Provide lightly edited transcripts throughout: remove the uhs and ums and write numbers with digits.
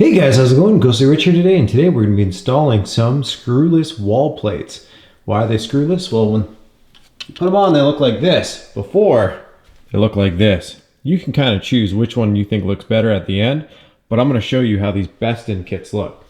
Hey guys, how's it going? Ghostly Rich here today, and today we're going to be installing some screwless wall plates. Why are they screwless? Well, when you put them on, they look like this. Before, they look like this. You can kind of choose which one you think looks better at the end, but I'm going to show you how these Bestten kits look.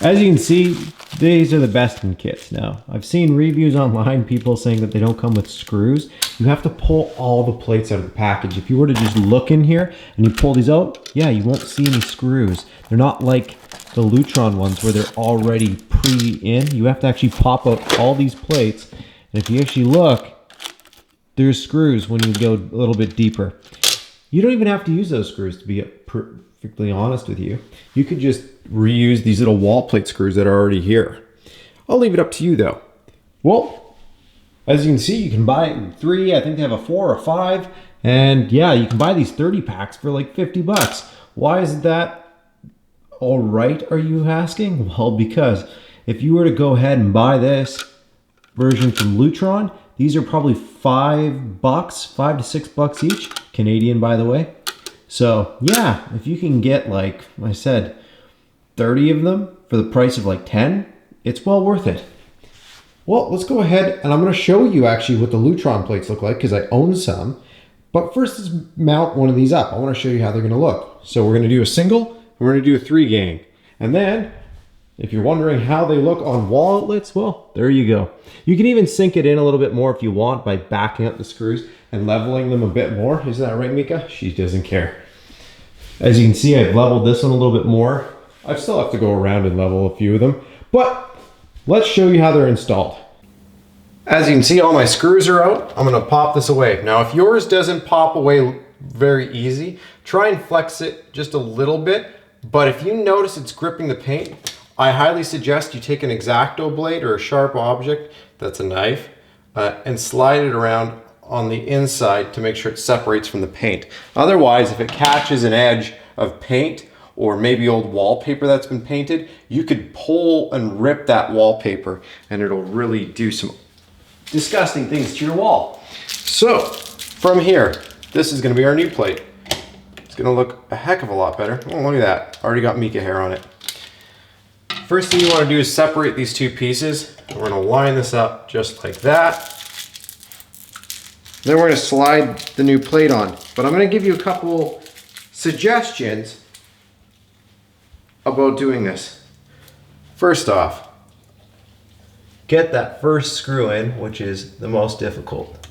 As you can see, these are the Bestten kits. Now, I've seen reviews online, people saying that they don't come with screws. You have to pull all the plates out of the package. If you were to just look in here and you pull these out, yeah, you won't see any screws. They're not like the Lutron ones where they're already pre-in. You have to actually pop out all these plates. And if you actually look, there's screws when you go a little bit deeper. You don't even have to use those screws, to be perfectly honest with you. You could just reuse these little wall plate screws that are already here. I'll leave it up to you though. Well, as you can see, you can buy it in 3. I think they have a 4 or 5. And yeah, you can buy these 30 packs for like 50 bucks. Why is that all right, are you asking? Well, because if you were to go ahead and buy this version from Lutron, these are probably $5, $5 to $6 each, Canadian by the way. So yeah, if you can get, like I said, 30 of them for the price of like 10, it's well worth it. Well, let's go ahead and I'm going to show you actually what the Lutron plates look like because I own some. But first, let's mount one of these up. I want to show you how they're going to look. So we're going to do a single, and we're going to do a 3 gang. And then, if you're wondering how they look on wall outlets, well, there you go. You can even sink it in a little bit more if you want by backing up the screws and leveling them a bit more. Isn't that right, Mika? She doesn't care. As you can see, I've leveled this one a little bit more. I still have to go around and level a few of them, but let's show you how they're installed. As you can see, all my screws are out. I'm gonna pop this away. Now, if yours doesn't pop away very easy, try and flex it just a little bit. But if you notice it's gripping the paint, I highly suggest you take an X-Acto blade or a sharp object, that's a knife, and slide it around on the inside to make sure it separates from the paint. Otherwise, if it catches an edge of paint or maybe old wallpaper that's been painted, you could pull and rip that wallpaper and it'll really do some disgusting things to your wall. So from here, this is going to be our new plate. It's going to look a heck of a lot better. Oh, look at that. Already got Mika hair on it. First thing you want to do is separate these two pieces. We're going to line this up just like that. Then we're going to slide the new plate on. But I'm going to give you a couple suggestions about doing this. First off, get that first screw in, which is the most difficult.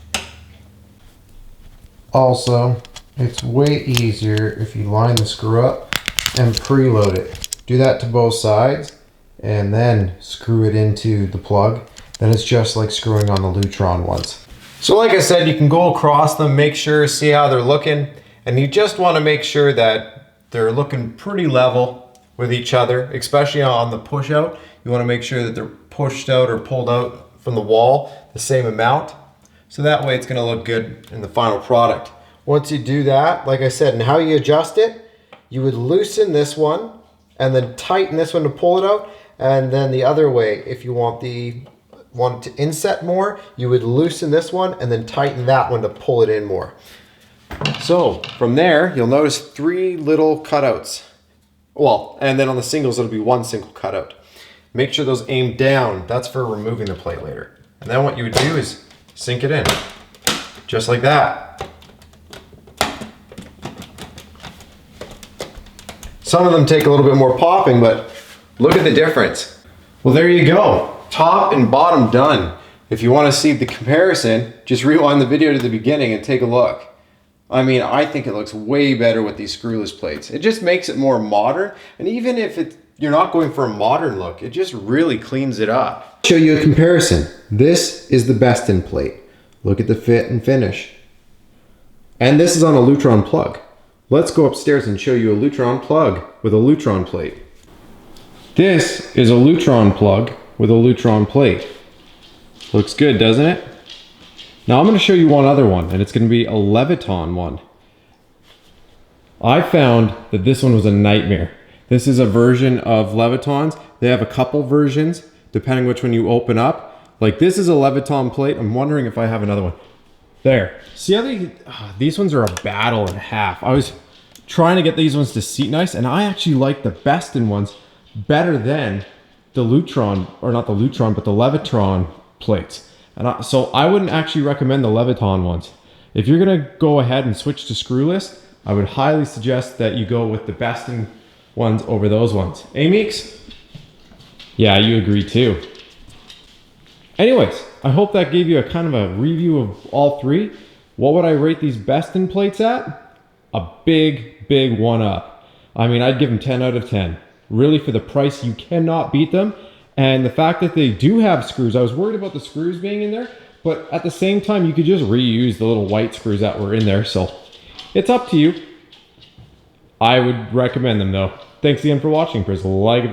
Also, it's way easier if you line the screw up and preload it. Do that to both sides and then screw it into the plug. Then it's just like screwing on the Lutron ones. So like I said, you can go across them, make sure, see how they're looking, and you just want to make sure that they're looking pretty level with each other, especially on the push out. You want to make sure that they're pushed out or pulled out from the wall the same amount. So that way it's going to look good in the final product. Once you do that, like I said, and how you adjust it, you would loosen this one and then tighten this one to pull it out. And then the other way, if you want to inset more, you would loosen this one and then tighten that one to pull it in more. So from there, you'll notice 3 little cutouts. Well, and then on the singles, it'll be 1 single cutout. Make sure those aim down. That's for removing the plate later. And then what you would do is sink it in, just like that. Some of them take a little bit more popping, but look at the difference. Well, there you go. Top and bottom done. If you want to see the comparison, just rewind the video to the beginning and take a look. I mean, I think it looks way better with these screwless plates. It just makes it more modern. And even if you're not going for a modern look, it just really cleans it up. I'll show you a comparison. This is the Bestten plate. Look at the fit and finish. And this is on a Lutron plug. Let's go upstairs and show you a Lutron plug with a Lutron plate. This is a Lutron plug with a Lutron plate. Looks good, doesn't it? Now I'm going to show you one other one, and it's going to be a leveton one. I found that this one was a nightmare. This is a version of levetons. They have a couple versions, depending which one you open up. Like this is a leveton plate. I'm wondering if I have another one. There. See how these ones are a battle and a half. I was trying to get these ones to seat nice, and I actually like the Bestten ones better than the lutron, or not the lutron, but the leveton plates. And so I wouldn't actually recommend the leveton ones. If you're gonna go ahead and switch to screwless, I would highly suggest that you go with the Bestten ones over those ones. Meeks? Yeah, you agree too. Anyways, I hope that gave you a kind of a review of all three. What would I rate these Bestten plates at? A big, big 1 up. I mean, I'd give them 10 out of 10. Really, for the price, you cannot beat them. And the fact that they do have screws, I was worried about the screws being in there, but at the same time, you could just reuse the little white screws that were in there. So it's up to you. I would recommend them though. Thanks again for watching. Please like it,